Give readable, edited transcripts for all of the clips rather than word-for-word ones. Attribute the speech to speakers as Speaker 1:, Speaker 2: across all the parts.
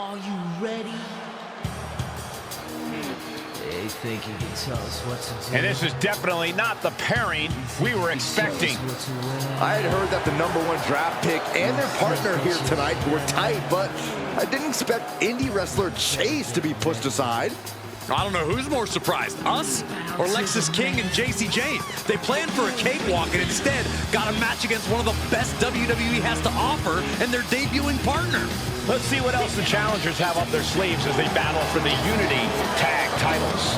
Speaker 1: Are you ready? They think you can tell us what to do.
Speaker 2: And this is definitely not the pairing we were expecting.
Speaker 3: I had heard that the #1 draft pick and their partner here tonight were tight, but I didn't expect indie wrestler Chase to be pushed aside.
Speaker 4: I don't know who's more surprised, us or Lexis King and JC Jane. They planned for a cakewalk and instead got a match against one of the best WWE has to offer and their debuting partner.
Speaker 2: Let's see what else the challengers have up their sleeves as they battle for the Unity Tag titles.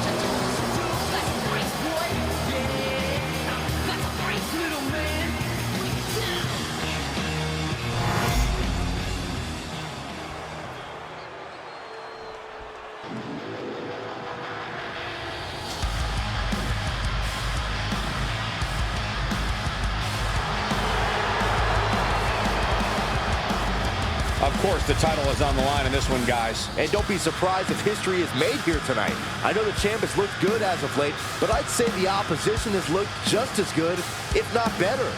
Speaker 2: Of course, the title is on the line in this one, guys.
Speaker 3: And don't be surprised if history is made here tonight. I know the champ has looked good as of late, but I'd say the opposition has looked just as good, if not better.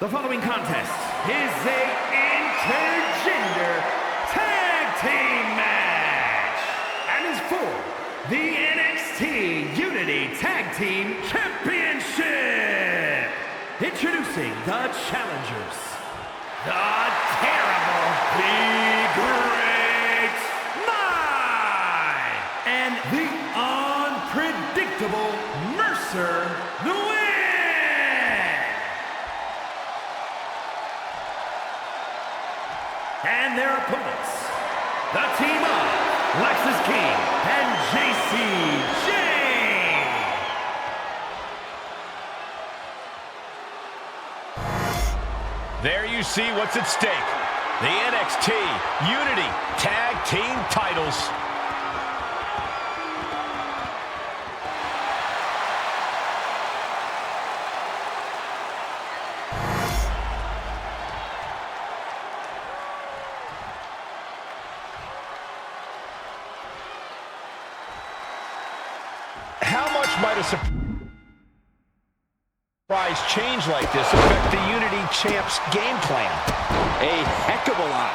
Speaker 5: The following contest is a intergender tag team match and is for the NXT Unity Tag Team Championship. Introducing the challengers, the Terrible, the Great Nine, and the unpredictable Mercer the Win. And their opponents, the team of Lexis King and JC Jane.
Speaker 2: There you see what's at stake. The NXT Unity Tag Team titles. How much might a surprise change like this affect the Unity Champ's game plan?
Speaker 3: A heck of a lot.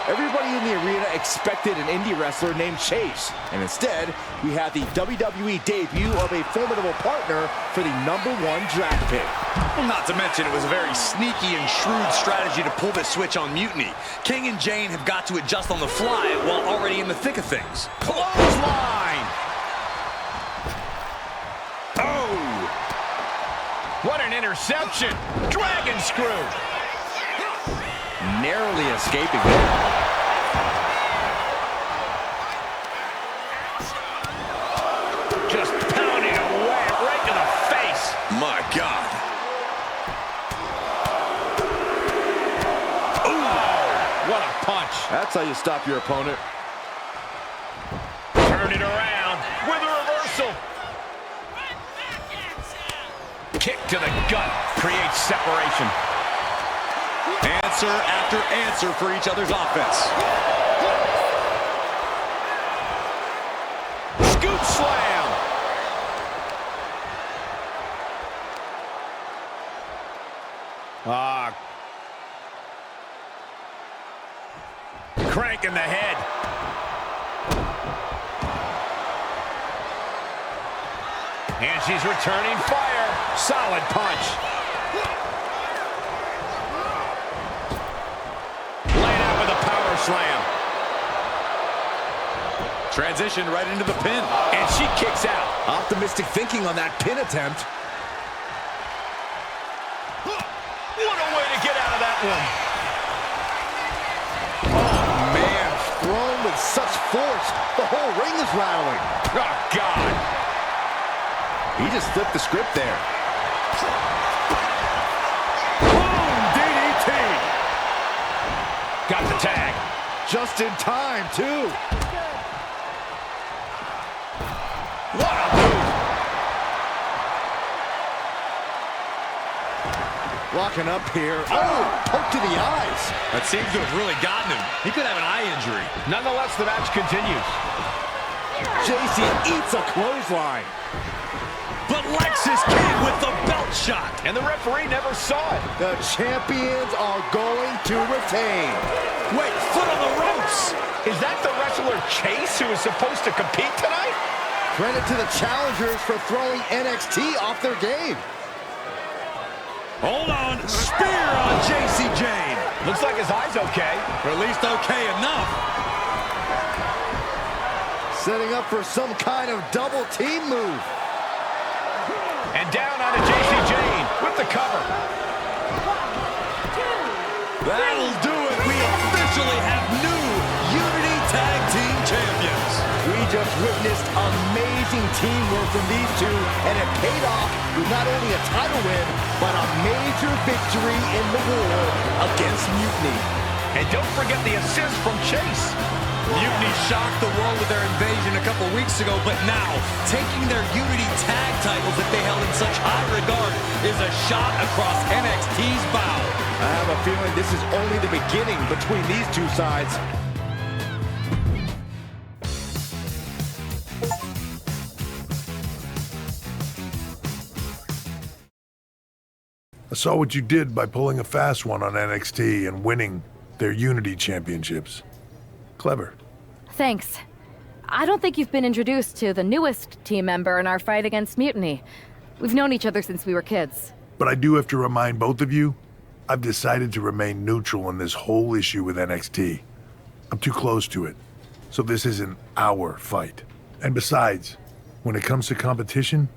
Speaker 3: Everybody in the arena expected an indie wrestler named Chase, and instead, we have the WWE debut of a formidable partner for the #1 draft pick.
Speaker 4: Well, not to mention it was a very sneaky and shrewd strategy to pull this switch on Mutiny. King and Jane have got to adjust on the fly while already in the thick of things.
Speaker 2: Clothesline! Oh! What an interception! Dragon screw!
Speaker 3: Narrowly escaping there.
Speaker 2: Just pounding away right to the face.
Speaker 4: My God.
Speaker 2: Oh, what a punch.
Speaker 3: That's how you stop your opponent.
Speaker 2: Turn it around with a reversal. Kick to the gut creates separation.
Speaker 4: Answer after answer for each other's offense.
Speaker 2: Scoop slam. Crank in the head. And she's returning fire. Solid punch.
Speaker 4: slam. Transition right into the pin.
Speaker 2: And she kicks out.
Speaker 3: Optimistic thinking on that pin attempt.
Speaker 2: What a way to get out of that one.
Speaker 3: Oh, man. Thrown with such force. The whole ring is rattling.
Speaker 2: Oh, God.
Speaker 3: He just flipped the script there.
Speaker 5: Boom, DDT.
Speaker 2: Got the tag.
Speaker 3: Just in time, too.
Speaker 2: What a move.
Speaker 3: Locking up here. Oh, poke to the eyes.
Speaker 4: That seems to have really gotten him. He could have an eye injury.
Speaker 2: Nonetheless, the match continues.
Speaker 3: JC eats a clothesline.
Speaker 4: But Lexis King with the belt shot.
Speaker 2: And the referee never saw it.
Speaker 3: The champions are going to retain.
Speaker 4: Wait, foot on the ropes.
Speaker 2: Is that the wrestler Chase who is supposed to compete tonight?
Speaker 3: Credit to the challengers for throwing NXT off their game.
Speaker 4: Hold on. Spear on JC Jane.
Speaker 2: Looks like his eye's okay.
Speaker 4: Or at least okay enough.
Speaker 3: Setting up for some kind of double team move.
Speaker 2: And down onto JC Jane with the cover.
Speaker 4: That'll do it. We officially have new Unity Tag Team Champions.
Speaker 3: We just witnessed amazing teamwork from these two, and it paid off with not only a title win, but a major victory in the war against Mutiny.
Speaker 2: And don't forget the assist from Chase.
Speaker 4: Mutiny shocked the world with their invasion a couple weeks ago, but now, taking their Unity Tag titles that they held in such high regard is a shot across NXT's bow.
Speaker 3: I have a feeling this is only the beginning between these two sides.
Speaker 6: I saw what you did by pulling a fast one on NXT and winning their Unity Championships. Clever.
Speaker 7: Thanks. I don't think you've been introduced to the newest team member in our fight against Mutiny. We've known each other since we were kids.
Speaker 6: But I do have to remind both of you, I've decided to remain neutral in this whole issue with NXT. I'm too close to it, so this isn't our fight. And besides, when it comes to competition,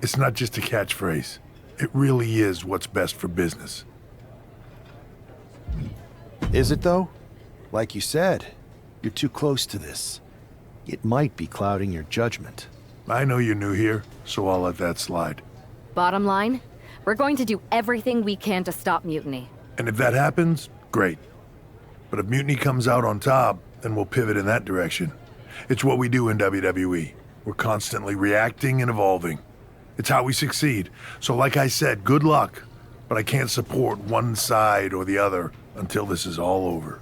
Speaker 6: it's not just a catchphrase. It really is what's best for business.
Speaker 8: Is it, though? Like you said, you're too close to this. It might be clouding your judgment.
Speaker 6: I know you're new here, so I'll let that slide.
Speaker 7: Bottom line, we're going to do everything we can to stop Mutiny.
Speaker 6: And if that happens, great. But if Mutiny comes out on top, then we'll pivot in that direction. It's what we do in WWE. We're constantly reacting and evolving. It's how we succeed. So like I said, good luck. But I can't support one side or the other until this is all over.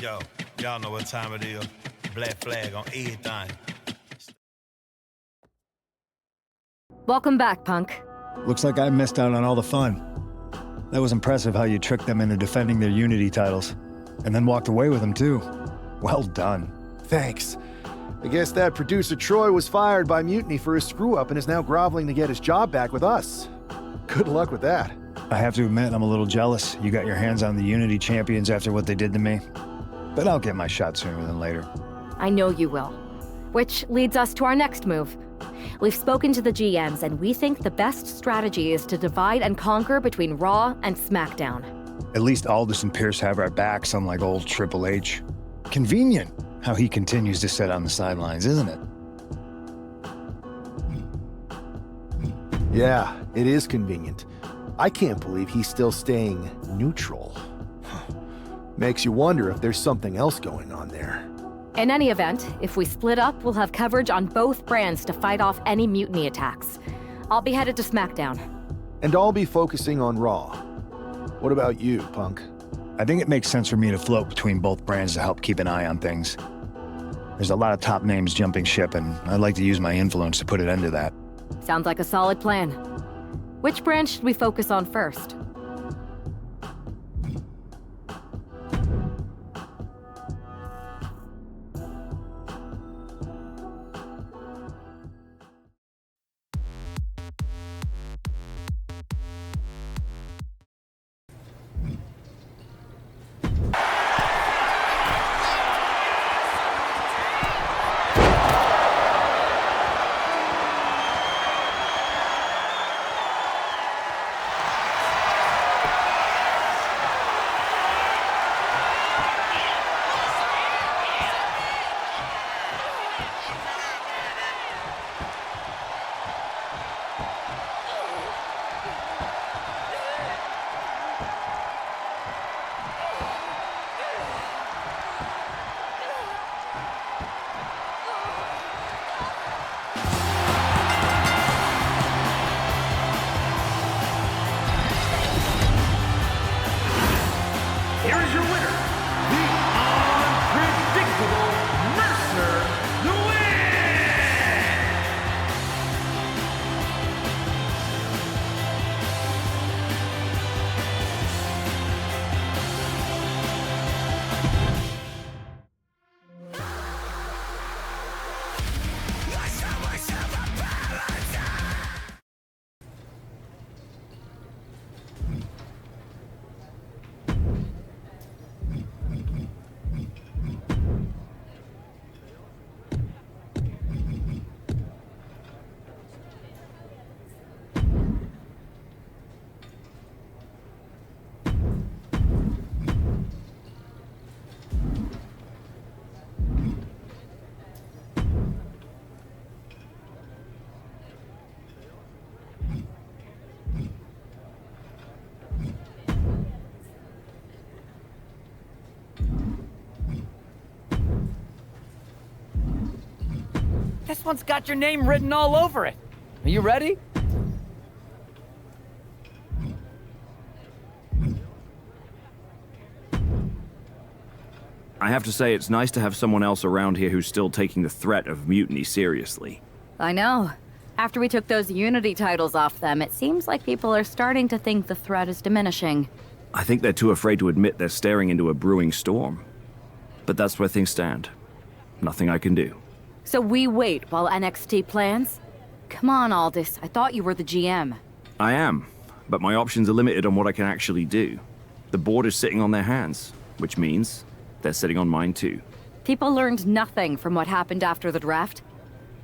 Speaker 9: go. Y'all know what time it is. Black flag on everything.
Speaker 7: Welcome back, Punk.
Speaker 8: Looks like I missed out on all the fun. That was impressive how you tricked them into defending their Unity titles. And then walked away with them, too. Well done. Thanks. I guess that producer Troy was fired by Mutiny for his screw-up and is now groveling to get his job back with us. Good luck with that. I have to admit, I'm a little jealous. You got your hands on the Unity champions after what they did to me. But I'll get my shot sooner than later.
Speaker 7: I know you will. Which leads us to our next move. We've spoken to the GMs, and we think the best strategy is to divide and conquer between Raw and SmackDown.
Speaker 8: At least Aldous and Pierce have our backs, unlike old Triple H. Convenient how he continues to sit on the sidelines, isn't it?
Speaker 3: Yeah, it is convenient. I can't believe he's still staying neutral. Makes you wonder if there's something else going on there.
Speaker 7: In any event, if we split up, we'll have coverage on both brands to fight off any Mutiny attacks. I'll be headed to SmackDown.
Speaker 3: And I'll be focusing on Raw. What about you, Punk?
Speaker 8: I think it makes sense for me to float between both brands to help keep an eye on things. There's a lot of top names jumping ship, and I'd like to use my influence to put an end to that.
Speaker 7: Sounds like a solid plan. Which brand should we focus on first?
Speaker 5: Here is your winner, the unpredictable Mercer Lewis!
Speaker 10: This one's got your name written all over it. Are you ready?
Speaker 11: I have to say, it's nice to have someone else around here who's still taking the threat of mutiny seriously.
Speaker 7: I know. After we took those Unity titles off them, it seems like people are starting to think the threat is diminishing.
Speaker 11: I think they're too afraid to admit they're staring into a brewing storm. But that's where things stand. Nothing I can do.
Speaker 7: So we wait while NXT plans? Come on, Aldous. I thought you were the GM.
Speaker 11: I am, but my options are limited on what I can actually do. The board is sitting on their hands, which means they're sitting on mine too.
Speaker 7: People learned nothing from what happened after the draft.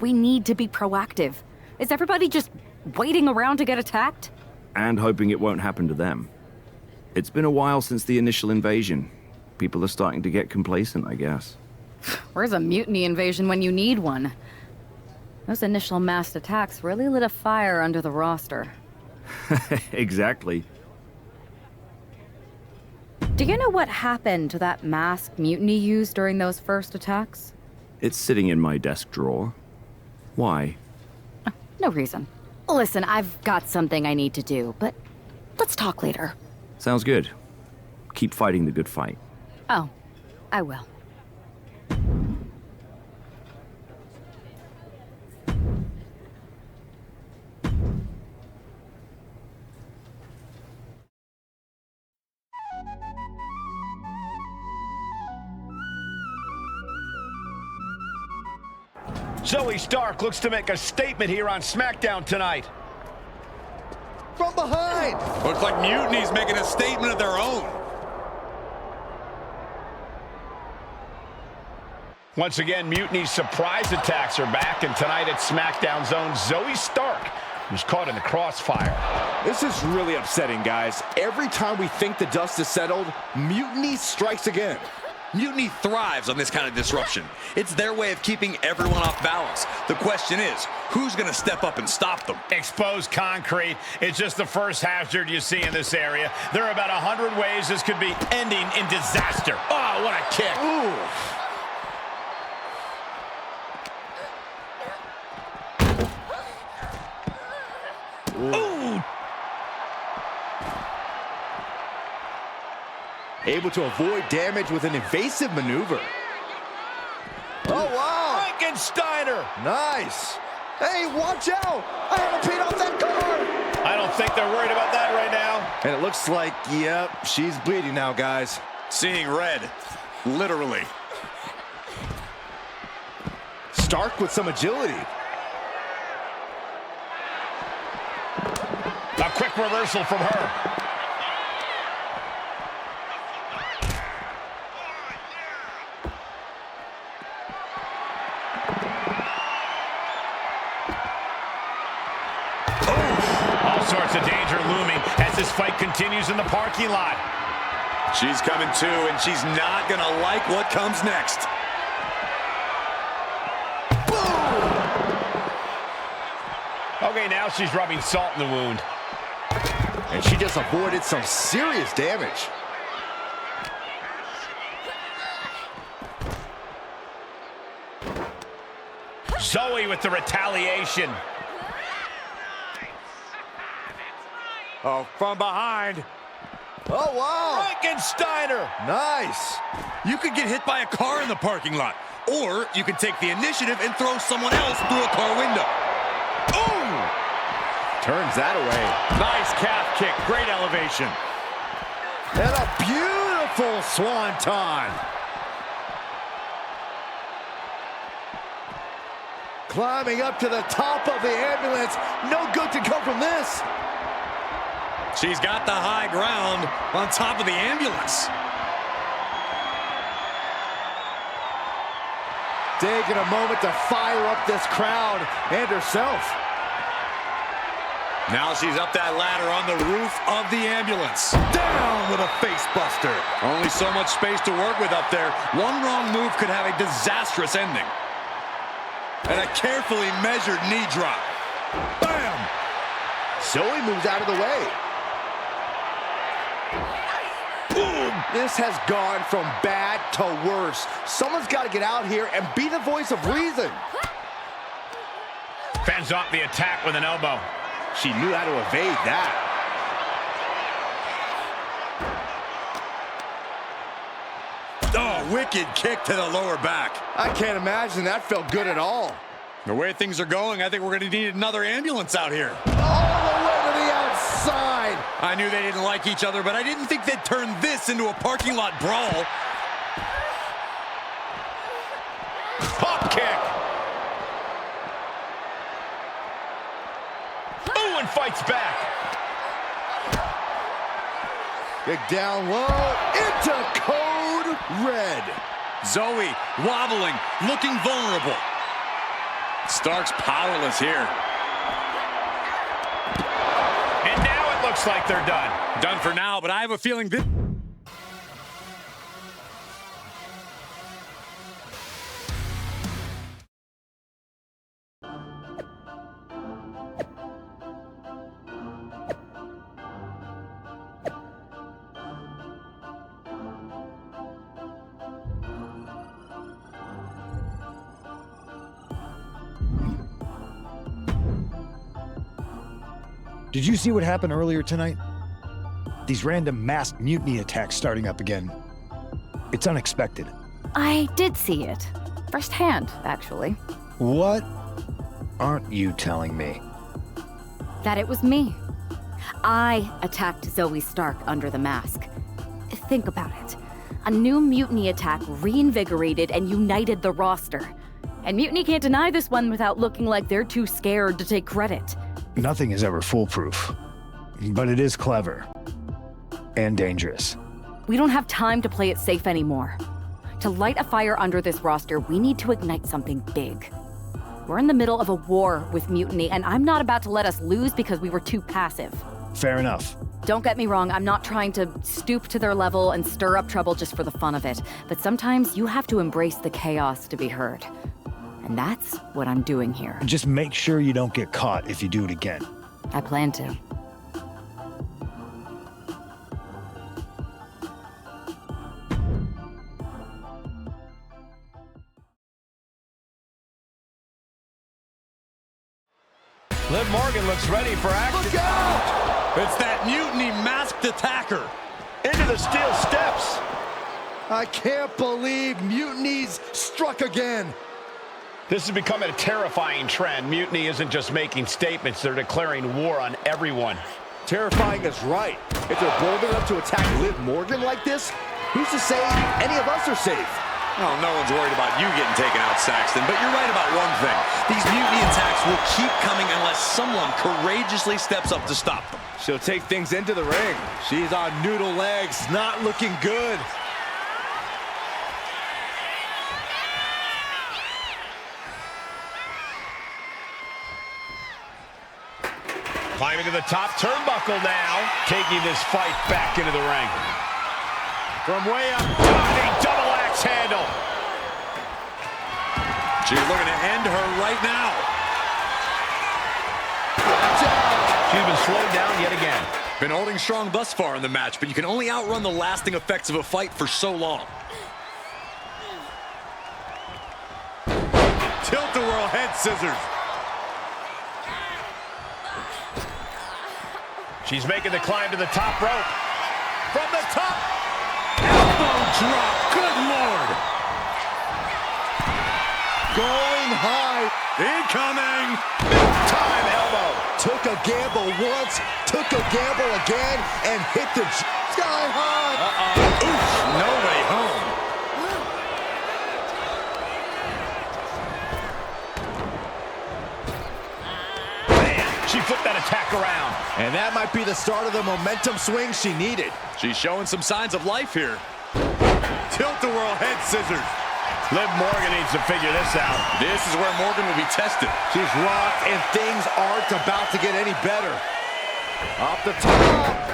Speaker 7: We need to be proactive. Is everybody just waiting around to get attacked?
Speaker 11: And hoping it won't happen to them. It's been a while since the initial invasion. People are starting to get complacent, I guess.
Speaker 7: Where's a mutiny invasion when you need one? Those initial massed attacks really lit a fire under the roster.
Speaker 11: Exactly.
Speaker 7: Do you know what happened to that masked mutiny used during those first attacks?
Speaker 11: It's sitting in my desk drawer. Why?
Speaker 7: No reason. Listen, I've got something I need to do, but let's talk later.
Speaker 11: Sounds good. Keep fighting the good fight.
Speaker 7: Oh, I will.
Speaker 2: Zoe Stark looks to make a statement here on SmackDown tonight.
Speaker 3: From behind.
Speaker 4: Looks like Mutiny's making a statement of their own.
Speaker 2: Once again, Mutiny's surprise attacks are back, and tonight at SmackDown's own Zoe Stark was caught in the crossfire.
Speaker 3: This is really upsetting, guys. Every time we think the dust is settled, Mutiny strikes again.
Speaker 4: Mutiny thrives on this kind of disruption. It's their way of keeping everyone off balance. The question is, who's going to step up and stop them?
Speaker 2: Exposed concrete. It's just the first hazard you see in this area. There are about 100 ways this could be ending in disaster. Oh, what a kick.
Speaker 3: Ooh.
Speaker 2: Ooh.
Speaker 3: Able to avoid damage with an evasive maneuver. Oh, wow.
Speaker 2: Frankensteiner.
Speaker 3: Nice. Hey, watch out. I haven't paid off that car.
Speaker 2: I don't think they're worried about that right now.
Speaker 3: And it looks like, yep, she's bleeding now, guys.
Speaker 4: Seeing red. Literally.
Speaker 3: Stark with some agility.
Speaker 2: A quick reversal from her. All sorts of danger looming as this fight continues in the parking lot.
Speaker 4: She's coming too, and she's not going to like what comes next.
Speaker 2: Okay, now she's rubbing salt in the wound.
Speaker 3: And she just avoided some serious damage.
Speaker 2: Zoe with the retaliation.
Speaker 3: Oh, from behind. Oh, wow.
Speaker 2: Frankensteiner.
Speaker 3: Nice.
Speaker 4: You could get hit by a car in the parking lot, or you could take the initiative and throw someone else through a car window.
Speaker 3: Ooh. Turns that away.
Speaker 4: Nice calf kick. Great elevation.
Speaker 3: And a beautiful swanton. Climbing up to the top of the ambulance. No good to come from this.
Speaker 4: She's got the high ground on top of the ambulance.
Speaker 3: Taking a moment to fire up this crowd and herself.
Speaker 4: Now she's up that ladder on the roof of the ambulance. Down with a face buster. Only so much space to work with up there. One wrong move could have a disastrous ending. And a carefully measured knee drop. Bam!
Speaker 3: Zoe moves out of the way. Boom! This has gone from bad to worse. Someone's got to get out here and be the voice of reason.
Speaker 2: Fends off the attack with an elbow.
Speaker 3: She knew how to evade that.
Speaker 4: Oh, wicked kick to the lower back.
Speaker 3: I can't imagine that felt good at all.
Speaker 4: The way things are going, I think we're going to need another ambulance out here.
Speaker 3: All the way to the outside.
Speaker 4: I knew they didn't like each other, but I didn't think they'd turn this into a parking lot brawl.
Speaker 2: Pop kick. Ooh, and fights back.
Speaker 3: Kick down low into code red.
Speaker 4: Zoe wobbling, looking vulnerable. Stark's powerless here.
Speaker 2: And now it looks like they're done.
Speaker 4: Done for now, but I have a feeling this...
Speaker 8: Did you see what happened earlier tonight? These random masked mutiny attacks starting up again. It's unexpected.
Speaker 7: I did see it. Firsthand, actually.
Speaker 8: What aren't you telling me?
Speaker 7: That it was me. I attacked Zoe Stark under the mask. Think about it. A new mutiny attack reinvigorated and united the roster. And Mutiny can't deny this one without looking like they're too scared to take credit.
Speaker 8: Nothing is ever foolproof. But it is clever. And dangerous.
Speaker 7: We don't have time to play it safe anymore. To light a fire under this roster, we need to ignite something big. We're in the middle of a war with Mutiny, and I'm not about to let us lose because we were too passive.
Speaker 8: Fair enough.
Speaker 7: Don't get me wrong, I'm not trying to stoop to their level and stir up trouble just for the fun of it. But sometimes you have to embrace the chaos to be heard. And that's what I'm doing here.
Speaker 8: Just make sure you don't get caught if you do it again.
Speaker 7: I plan to.
Speaker 2: Liv Morgan looks ready for action.
Speaker 4: Look out! It's that Mutiny masked attacker.
Speaker 2: Into the steel steps.
Speaker 3: I can't believe Mutiny's struck again.
Speaker 2: This is becoming a terrifying trend. Mutiny isn't just making statements, they're declaring war on everyone.
Speaker 3: Terrifying is right. If they're bold enough to attack Liv Morgan like this, who's to say any of us are safe?
Speaker 4: Well, no one's worried about you getting taken out, Saxton, but you're right about one thing. These mutiny attacks will keep coming unless someone courageously steps up to stop them.
Speaker 3: She'll take things into the ring. She's on noodle legs, not looking good.
Speaker 2: Climbing to the top turnbuckle now, taking this fight back into the ring. From way up, a double axe handle.
Speaker 4: She's looking to end her right now.
Speaker 2: She's been slowed down yet again.
Speaker 4: Been holding strong thus far in the match, but you can only outrun the lasting effects of a fight for so long. Tilt-a-whirl head scissors.
Speaker 2: She's making the climb to the top rope. From the top.
Speaker 4: Elbow drop. Good Lord.
Speaker 3: Going high.
Speaker 4: Incoming.
Speaker 2: Big time elbow.
Speaker 3: Took a gamble once, took a gamble again, and hit the sky high.
Speaker 4: Oof. No way home.
Speaker 2: She flipped that attack around.
Speaker 3: And that might be the start of the momentum swing she needed.
Speaker 4: She's showing some signs of life here. Tilt-a-whirl head scissors.
Speaker 2: Liv Morgan needs to figure this out.
Speaker 4: This is where Morgan will be tested.
Speaker 3: She's rocked, and things aren't about to get any better. Off the top.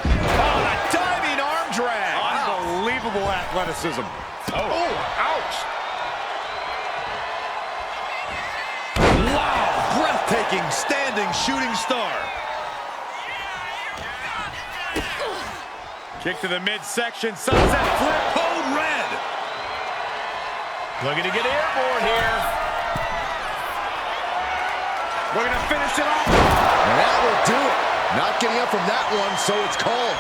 Speaker 2: Oh, the diving arm drag.
Speaker 4: Unbelievable athleticism.
Speaker 2: Oh, ouch.
Speaker 4: Wow, breathtaking standing shooting star. Kick to the midsection, sunset flip, code red.
Speaker 2: Looking to get airborne here.
Speaker 4: We're gonna finish it off.
Speaker 3: And that will do it. Not getting up from that one, so it's called.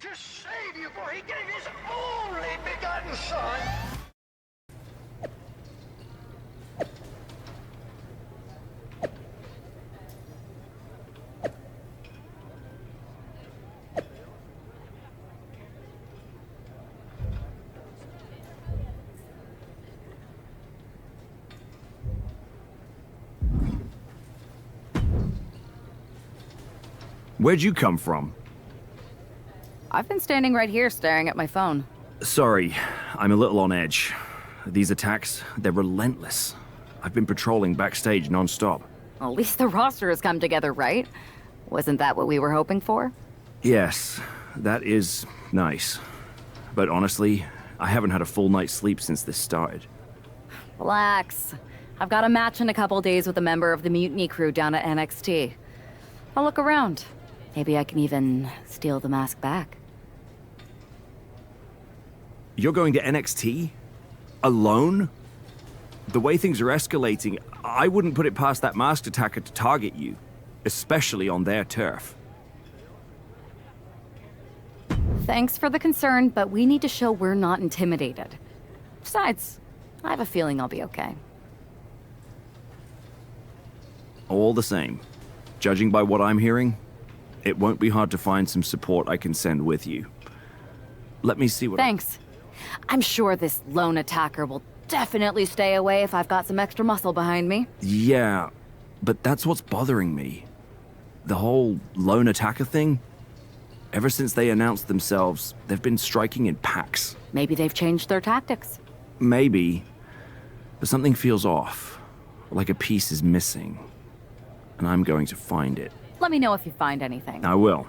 Speaker 12: To save you, for he gave his only begotten son.
Speaker 11: Where'd you come from?
Speaker 7: I've been standing right here staring at my phone.
Speaker 11: Sorry, I'm a little on edge. These attacks, they're relentless. I've been patrolling backstage non-stop.
Speaker 7: At least the roster has come together, right? Wasn't that what we were hoping for?
Speaker 11: Yes, that is nice. But honestly, I haven't had a full night's sleep since this started.
Speaker 7: Relax. I've got a match in a couple days with a member of the Mutiny crew down at NXT. I'll look around. Maybe I can even steal the mask back.
Speaker 11: You're going to NXT? Alone? The way things are escalating, I wouldn't put it past that masked attacker to target you, especially on their turf.
Speaker 7: Thanks for the concern, but we need to show we're not intimidated. Besides, I have a feeling I'll be okay.
Speaker 11: All the same, judging by what I'm hearing, it won't be hard to find some support I can send with you. Let me see what...
Speaker 7: Thanks. I'm sure this lone attacker will definitely stay away if I've got some extra muscle behind me.
Speaker 11: Yeah, but that's what's bothering me. The whole lone attacker thing? Ever since they announced themselves, they've been striking in packs.
Speaker 7: Maybe they've changed their tactics.
Speaker 11: Maybe, but something feels off. Like a piece is missing. And I'm going to find it.
Speaker 7: Let me know if you find anything.
Speaker 11: I will.